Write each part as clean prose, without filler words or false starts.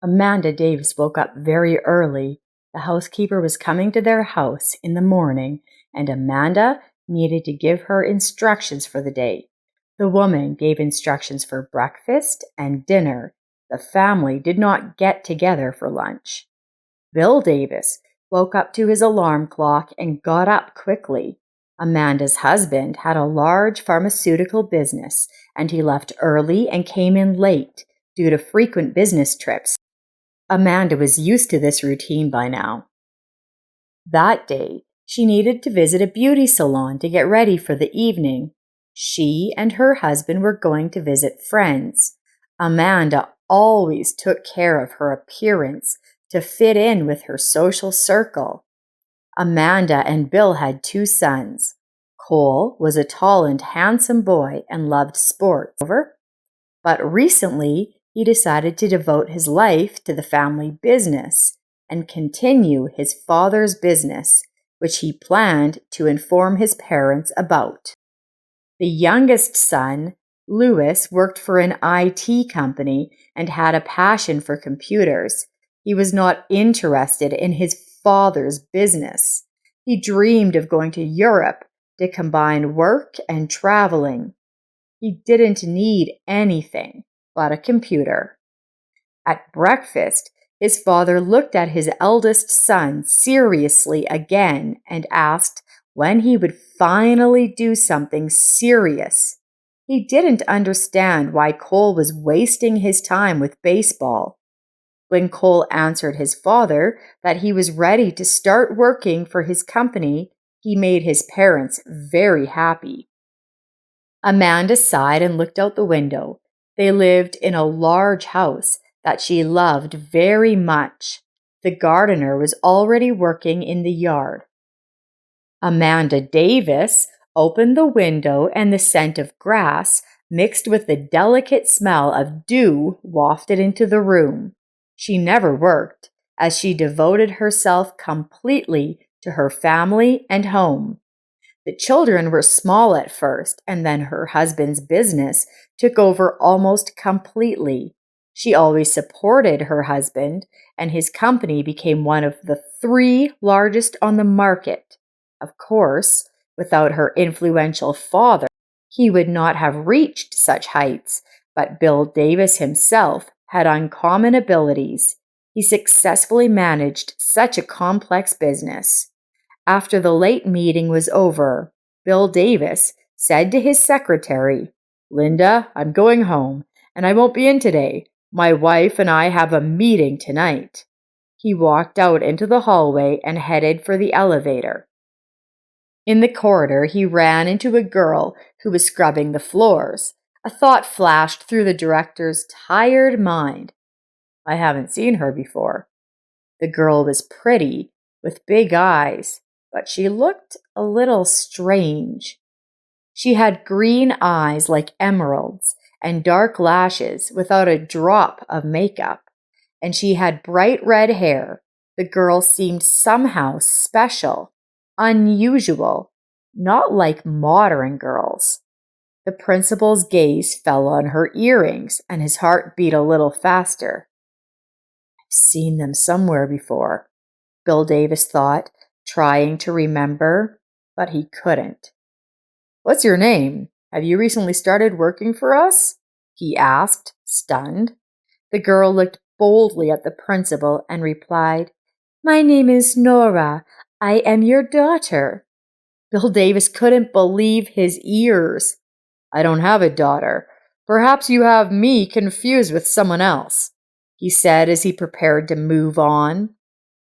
Amanda Davis woke up very early. The housekeeper was coming to their house in the morning, and Amanda needed to give her instructions for the day. The woman gave instructions for breakfast and dinner. The family did not get together for lunch. Bill Davis woke up to his alarm clock and got up quickly. Amanda's husband had a large pharmaceutical business, and he left early and came in late due to frequent business trips. Amanda was used to this routine by now. That day, she needed to visit a beauty salon to get ready for the evening. She and her husband were going to visit friends. Amanda always took care of her appearance to fit in with her social circle. Amanda and Bill had 2 sons. Cole was a tall and handsome boy and loved sports. But recently, he decided to devote his life to the family business and continue his father's business, which he planned to inform his parents about. The youngest son, Louis, worked for an IT company and had a passion for computers. He was not interested in his father's business. He dreamed of going to Europe to combine work and traveling. He didn't need anything but a computer. At breakfast, his father looked at his eldest son seriously again and asked when he would finally do something serious. He didn't understand why Cole was wasting his time with baseball. When Cole answered his father that he was ready to start working for his company, he made his parents very happy. Amanda sighed and looked out the window. They lived in a large house that she loved very much. The gardener was already working in the yard. Amanda Davis opened the window, and the scent of grass mixed with the delicate smell of dew wafted into the room. She never worked, as she devoted herself completely to her family and home. The children were small at first, and then her husband's business took over almost completely. She always supported her husband, and his company became one of the 3 largest on the market. Of course, without her influential father, he would not have reached such heights, but Bill Davis himself had uncommon abilities. He successfully managed such a complex business. After the late meeting was over, Bill Davis said to his secretary, "Linda, I'm going home, and I won't be in today. My wife and I have a meeting tonight." He walked out into the hallway and headed for the elevator. In the corridor, he ran into a girl who was scrubbing the floors. A thought flashed through the director's tired mind. I haven't seen her before. The girl was pretty, with big eyes, but she looked a little strange. She had green eyes like emeralds and dark lashes without a drop of makeup, and she had bright red hair. The girl seemed somehow special, unusual, not like modern girls. The principal's gaze fell on her earrings, and his heart beat a little faster. I've seen them somewhere before, Bill Davis thought, trying to remember, but he couldn't. What's your name? Have you recently started working for us? He asked, stunned. The girl looked boldly at the principal and replied, My name is Nora. I am your daughter. Bill Davis couldn't believe his ears. I don't have a daughter. Perhaps you have me confused with someone else, he said as he prepared to move on.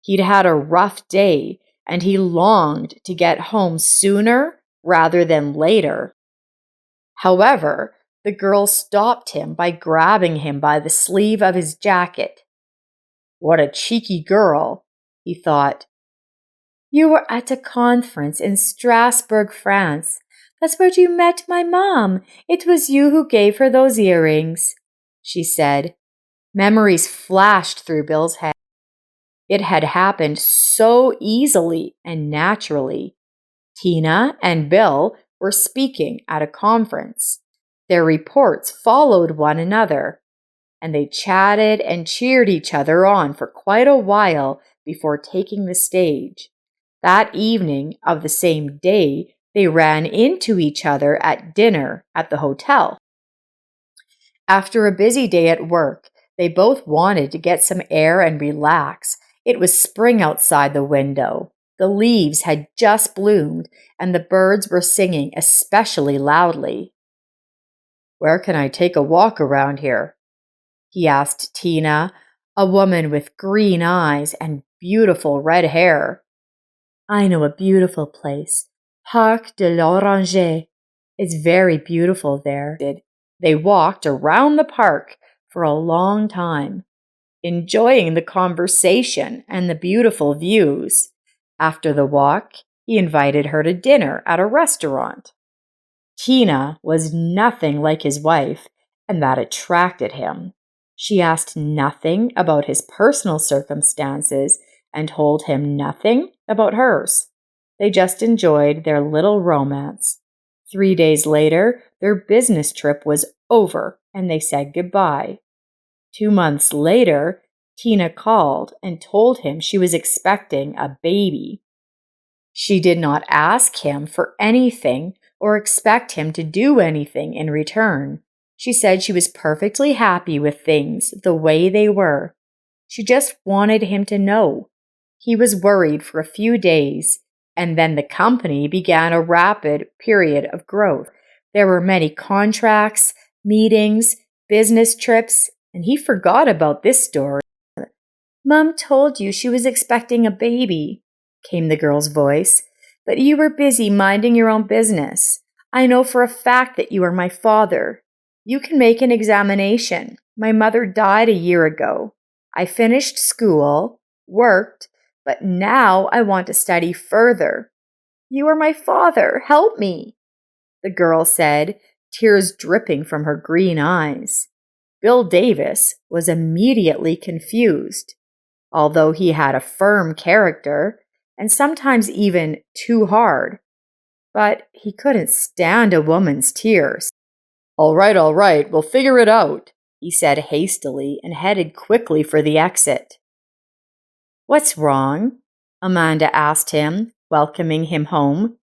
He'd had a rough day, and he longed to get home sooner rather than later. However, the girl stopped him by grabbing him by the sleeve of his jacket. What a cheeky girl, he thought. You were at a conference in Strasbourg, France. That's where you met my mom. It was you who gave her those earrings, she said. Memories flashed through Bill's head. It had happened so easily and naturally. Tina and Bill were speaking at a conference. Their reports followed one another, and they chatted and cheered each other on for quite a while before taking the stage. That evening of the same day, they ran into each other at dinner at the hotel. After a busy day at work, they both wanted to get some air and relax. It was spring outside the window. The leaves had just bloomed, and the birds were singing especially loudly. "Where can I take a walk around here?" he asked Tina, a woman with green eyes and beautiful red hair. "I know a beautiful place, Parc de l'Oranger. It's very beautiful there." They walked around the park for a long time, enjoying the conversation and the beautiful views. After the walk, he invited her to dinner at a restaurant. Tina was nothing like his wife, and that attracted him. She asked nothing about his personal circumstances and told him nothing about hers. They just enjoyed their little romance. 3 days later, their business trip was over and they said goodbye. 2 months later, Tina called and told him she was expecting a baby. She did not ask him for anything or expect him to do anything in return. She said she was perfectly happy with things the way they were. She just wanted him to know. He was worried for a few days, and then the company began a rapid period of growth. There were many contracts, meetings, business trips, and he forgot about this story. "Mom told you she was expecting a baby," came the girl's voice, "but you were busy minding your own business. I know for a fact that you are my father. You can make an examination. My mother died a year ago. I finished school, worked, but now I want to study further. You are my father. Help me," the girl said, tears dripping from her green eyes. Bill Davis was immediately confused. Although he had a firm character, and sometimes even too hard, but he couldn't stand a woman's tears. All right, we'll figure it out," he said hastily and headed quickly for the exit. "What's wrong?" Amanda asked him, welcoming him home.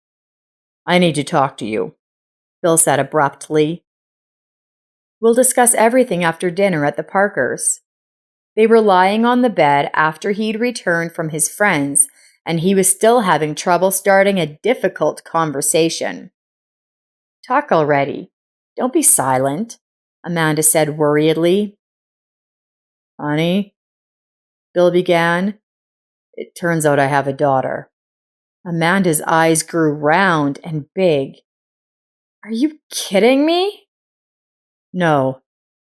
"I need to talk to you," Bill said abruptly. "We'll discuss everything after dinner at the Parkers." They were lying on the bed after he'd returned from his friends, and he was still having trouble starting a difficult conversation. "Talk already. Don't be silent," Amanda said worriedly. "Honey," Bill began, "it turns out I have a daughter." Amanda's eyes grew round and big. "Are you kidding me?" "No.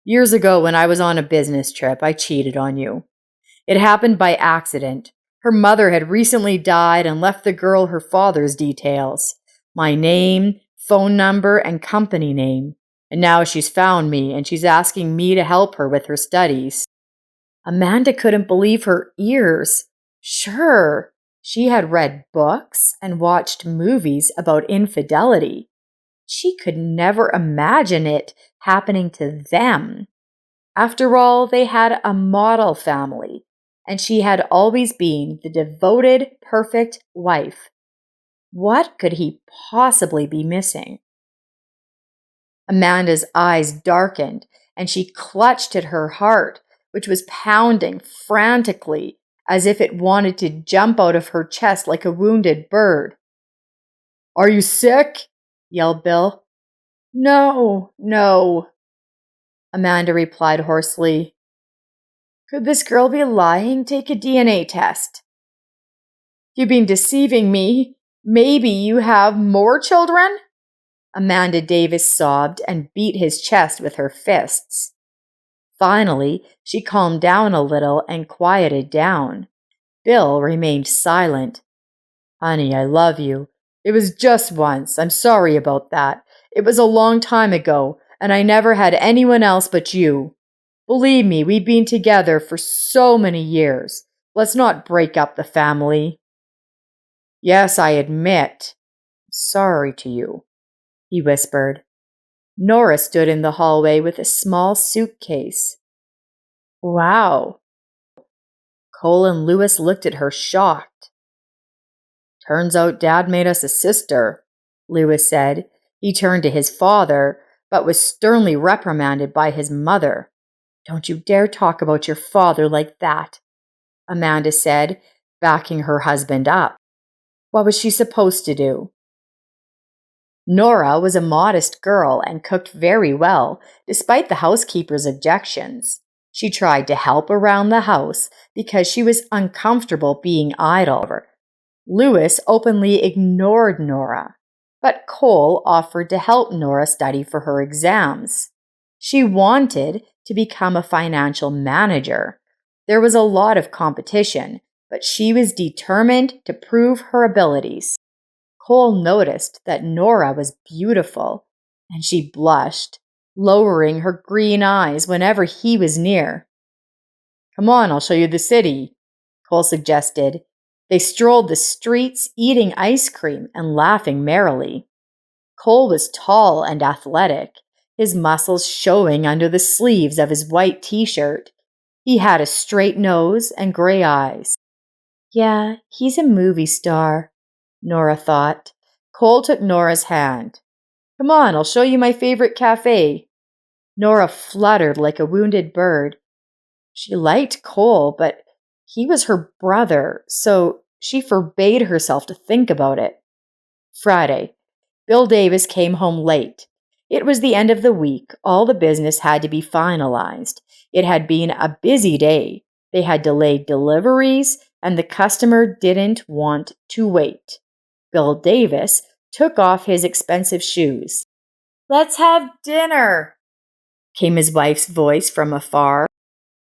Years ago, when I was on a business trip, I cheated on you. It happened by accident. Her mother had recently died and left the girl her father's details, my name, phone number, and company name. And now she's found me, and she's asking me to help her with her studies." Amanda couldn't believe her ears. Sure, she had read books and watched movies about infidelity. She could never imagine it happening to them. After all, they had a model family, and she had always been the devoted, perfect wife. What could he possibly be missing? Amanda's eyes darkened, and she clutched at her heart, which was pounding frantically as if it wanted to jump out of her chest like a wounded bird. "Are you sick?" yelled Bill. No, Amanda replied hoarsely. "Could this girl be lying? Take a DNA test." "You've been deceiving me. Maybe you have more children?" Amanda Davis sobbed and beat his chest with her fists. Finally, she calmed down a little and quieted down. Bill remained silent. "Honey, I love you. It was just once. I'm sorry about that. It was a long time ago, and I never had anyone else but you. Believe me, we've been together for so many years. Let's not break up the family." "Yes, I admit. I'm sorry to you," he whispered. Nora stood in the hallway with a small suitcase. Wow. Cole and Lewis looked at her shocked. Turns out Dad made us a sister, Lewis said. He turned to his father, but was sternly reprimanded by his mother. Don't you dare talk about your father like that, Amanda said, backing her husband up. What was she supposed to do? Nora was a modest girl and cooked very well, despite the housekeeper's objections. She tried to help around the house because she was uncomfortable being idle. Lewis openly ignored Nora, but Cole offered to help Nora study for her exams. She wanted to become a financial manager. There was a lot of competition, but she was determined to prove her abilities. Cole noticed that Nora was beautiful, and she blushed, lowering her green eyes whenever he was near. Come on, I'll show you the city, Cole suggested. They strolled the streets, eating ice cream and laughing merrily. Cole was tall and athletic, his muscles showing under the sleeves of his white t-shirt. He had a straight nose and gray eyes. Yeah, he's a movie star, Nora thought. Cole took Nora's hand. Come on, I'll show you my favorite cafe. Nora fluttered like a wounded bird. She liked Cole, but he was her brother, so she forbade herself to think about it. Friday. Bill Davis came home late. It was the end of the week. All the business had to be finalized. It had been a busy day. They had delayed deliveries, and the customer didn't want to wait. Bill Davis took off his expensive shoes. Let's have dinner, came his wife's voice from afar.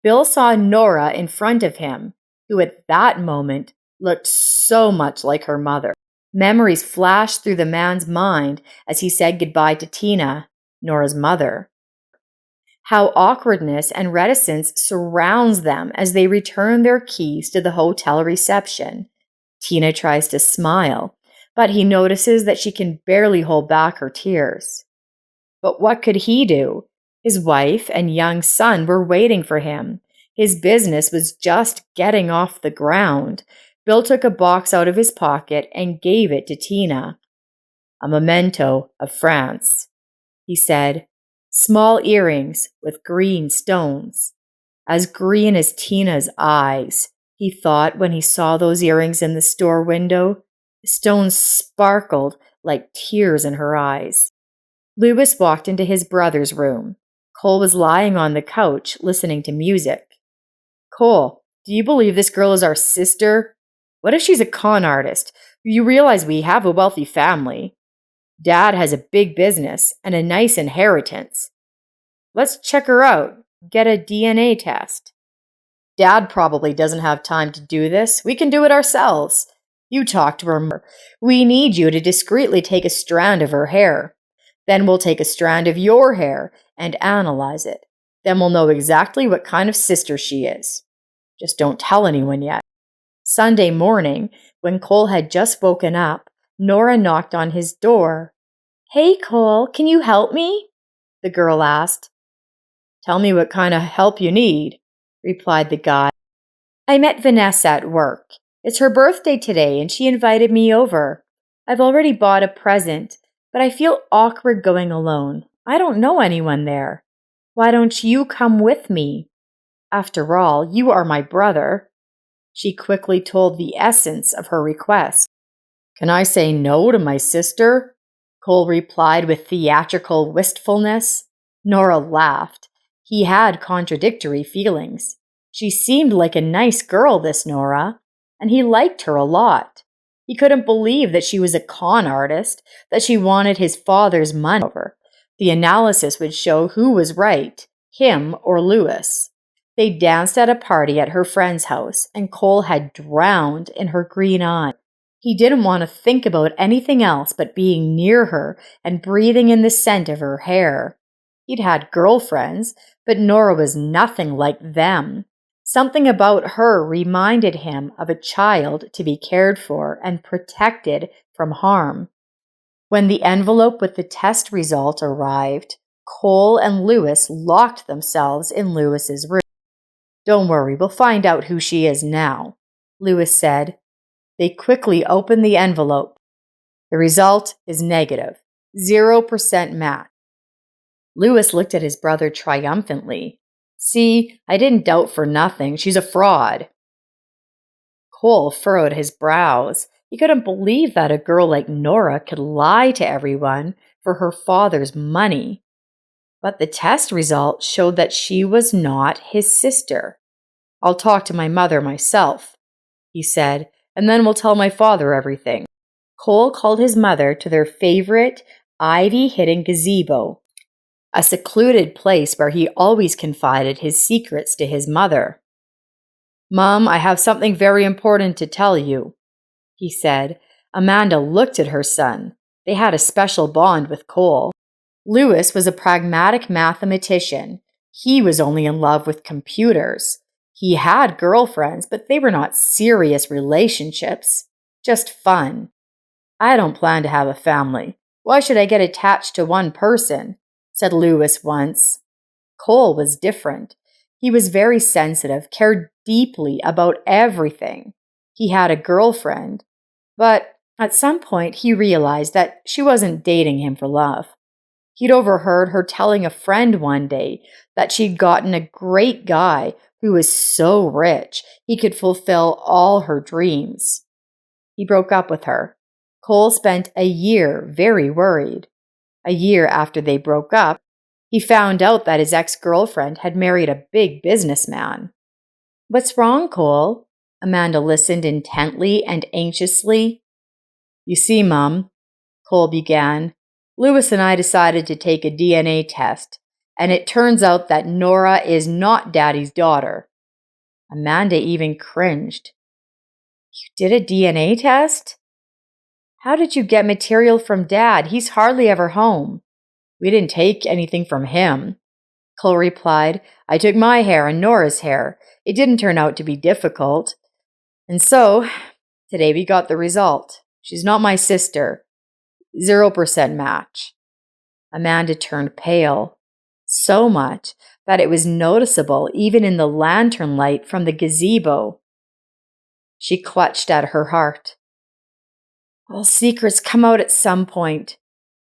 Bill saw Nora in front of him, who at that moment looked so much like her mother. Memories flashed through the man's mind as he said goodbye to Tina, Nora's mother. How awkwardness and reticence surrounds them as they return their keys to the hotel reception. Tina tries to smile, but he notices that she can barely hold back her tears. But what could he do? His wife and young son were waiting for him. His business was just getting off the ground. Bill took a box out of his pocket and gave it to Tina. A memento of France, he said. Small earrings with green stones. As green as Tina's eyes, he thought when he saw those earrings in the store window. The stones sparkled like tears in her eyes. Lewis walked into his brother's room. Cole was lying on the couch listening to music. Cole, do you believe this girl is our sister? What if she's a con artist? You realize we have a wealthy family. Dad has a big business and a nice inheritance. Let's check her out. Get a DNA test. Dad probably doesn't have time to do this. We can do it ourselves. You talk to her. We need you to discreetly take a strand of her hair. Then we'll take a strand of your hair and analyze it. Then we'll know exactly what kind of sister she is. Just don't tell anyone yet. Sunday morning, when Cole had just woken up, Nora knocked on his door. Hey, Cole, can you help me? The girl asked. Tell me what kind of help you need, replied the guy. I met Vanessa at work. It's her birthday today, and she invited me over. I've already bought a present, but I feel awkward going alone. I don't know anyone there. Why don't you come with me? After all, you are my brother. She quickly told the essence of her request. Can I say no to my sister? Cole replied with theatrical wistfulness. Nora laughed. He had contradictory feelings. She seemed like a nice girl, this Nora, and he liked her a lot. He couldn't believe that she was a con artist, that she wanted his father's money over. The analysis would show who was right, him or Lewis. They danced at a party at her friend's house, and Cole had drowned in her green eyes. He didn't want to think about anything else but being near her and breathing in the scent of her hair. He'd had girlfriends, but Nora was nothing like them. Something about her reminded him of a child to be cared for and protected from harm. When the envelope with the test result arrived, Cole and Lewis locked themselves in Lewis's room. Don't worry, we'll find out who she is now, Lewis said. They quickly opened the envelope. The result is negative, 0% match. Lewis looked at his brother triumphantly. See, I didn't doubt for nothing. She's a fraud. Cole furrowed his brows. He couldn't believe that a girl like Nora could lie to everyone for her father's money. But the test result showed that she was not his sister. I'll talk to my mother myself, he said, and then we'll tell my father everything. Cole called his mother to their favorite ivy-hidden gazebo, a secluded place where he always confided his secrets to his mother. Mom, I have something very important to tell you, he said. Amanda looked at her son. They had a special bond with Cole. Lewis was a pragmatic mathematician. He was only in love with computers. He had girlfriends, but they were not serious relationships, just fun. I don't plan to have a family. Why should I get attached to one person? Said Lewis once. Cole was different. He was very sensitive, cared deeply about everything. He had a girlfriend, but at some point he realized that she wasn't dating him for love. He'd overheard her telling a friend one day that she'd gotten a great guy who was so rich he could fulfill all her dreams. He broke up with her. Cole spent a year very worried. A year after they broke up, he found out that his ex-girlfriend had married a big businessman. What's wrong, Cole? Amanda listened intently and anxiously. You see, Mom, Cole began, Lewis and I decided to take a DNA test, and it turns out that Nora is not Daddy's daughter. Amanda even cringed. You did a DNA test? How did you get material from Dad? He's hardly ever home. We didn't take anything from him. Cole replied, I took my hair and Nora's hair. It didn't turn out to be difficult. And so, today we got the result. She's not my sister. 0% match. Amanda turned pale, so much that it was noticeable even in the lantern light from the gazebo. She clutched at her heart. All secrets come out at some point.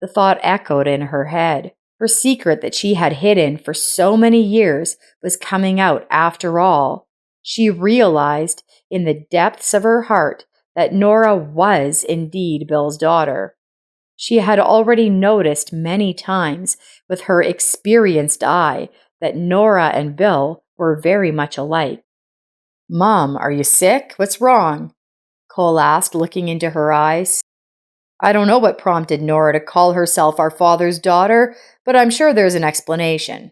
The thought echoed in her head. Her secret that she had hidden for so many years was coming out after all. She realized in the depths of her heart that Nora was indeed Bill's daughter. She had already noticed many times with her experienced eye that Nora and Bill were very much alike. Mom, are you sick? What's wrong? Cole asked, looking into her eyes. I don't know what prompted Nora to call herself our father's daughter, but I'm sure there's an explanation.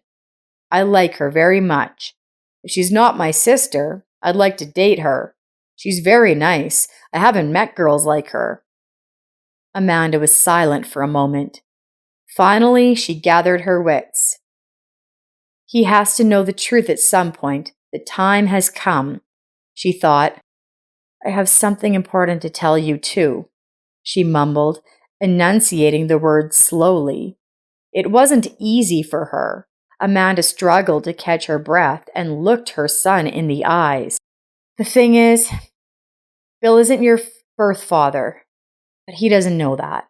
I like her very much. If she's not my sister, I'd like to date her. She's very nice. I haven't met girls like her. Amanda was silent for a moment. Finally, she gathered her wits. He has to know the truth at some point. The time has come, she thought. I have something important to tell you, too, she mumbled, enunciating the words slowly. It wasn't easy for her. Amanda struggled to catch her breath and looked her son in the eyes. The thing is, Bill isn't your birth father, but he doesn't know that,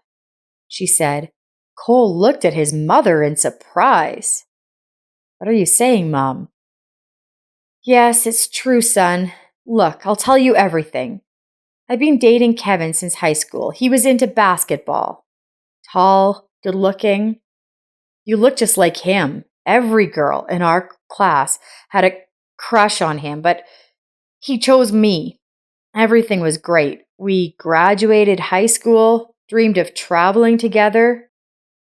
she said. Cole looked at his mother in surprise. What are you saying, Mom? Yes, it's true, son. Look, I'll tell you everything. I've been dating Kevin since high school. He was into basketball. Tall, good-looking. You look just like him. Every girl in our class had a crush on him, but he chose me. Everything was great. We graduated high school, dreamed of traveling together.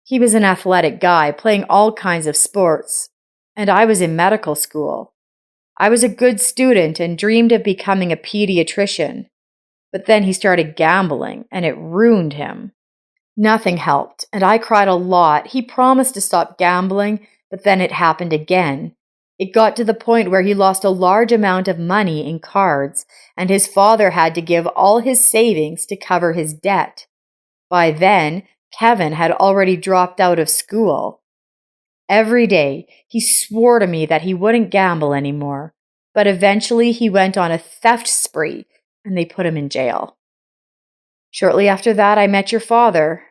He was an athletic guy, playing all kinds of sports, and I was in medical school. I was a good student and dreamed of becoming a pediatrician. But then he started gambling, and it ruined him. Nothing helped, and I cried a lot. He promised to stop gambling, but then it happened again. It got to the point where he lost a large amount of money in cards, and his father had to give all his savings to cover his debt. By then, Kevin had already dropped out of school. Every day, he swore to me that he wouldn't gamble anymore, but eventually he went on a theft spree and they put him in jail. Shortly after that, I met your father,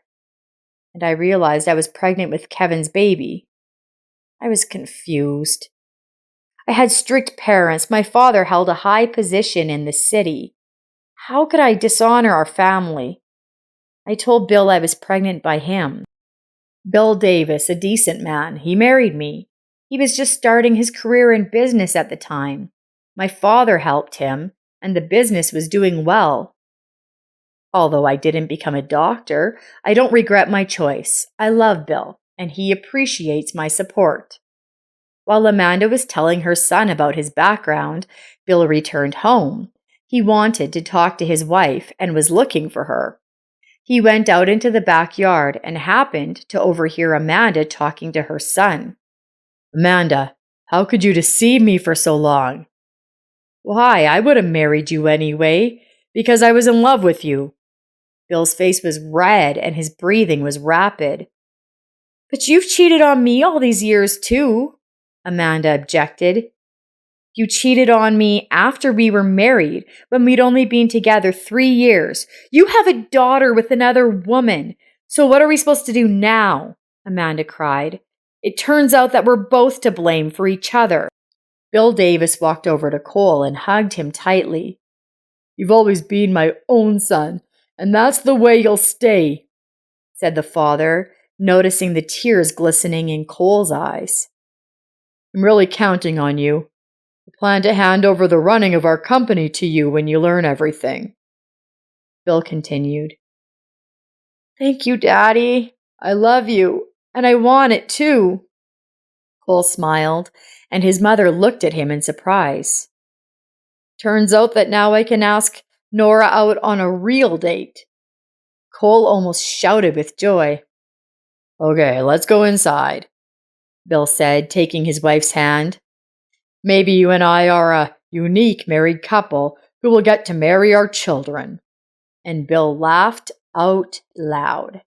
and I realized I was pregnant with Kevin's baby. I was confused. I had strict parents. My father held a high position in the city. How could I dishonor our family? I told Bill I was pregnant by him. Bill Davis, a decent man, he married me. He was just starting his career in business at the time. My father helped him, and the business was doing well. Although I didn't become a doctor, I don't regret my choice. I love Bill, and he appreciates my support. While Amanda was telling her son about his background, Bill returned home. He wanted to talk to his wife and was looking for her. He went out into the backyard and happened to overhear Amanda talking to her son. "Amanda, how could you deceive me for so long?" "Why, I would have married you anyway, because I was in love with you." Bill's face was red and his breathing was rapid. "But you've cheated on me all these years too," Amanda objected. "You cheated on me after we were married, when we'd only been together 3 years. You have a daughter with another woman. So what are we supposed to do now?" Amanda cried. "It turns out that we're both to blame for each other." Bill Davis walked over to Cole and hugged him tightly. "You've always been my own son, and that's the way you'll stay," said the father, noticing the tears glistening in Cole's eyes. "I'm really counting on you. I plan to hand over the running of our company to you when you learn everything." Bill continued. "Thank you, Daddy. I love you, and I want it too." Cole smiled, and his mother looked at him in surprise. "Turns out that now I can ask Nora out on a real date." Cole almost shouted with joy. "Okay, let's go inside," Bill said, taking his wife's hand. "Maybe you and I are a unique married couple who will get to marry our children." And Bill laughed out loud.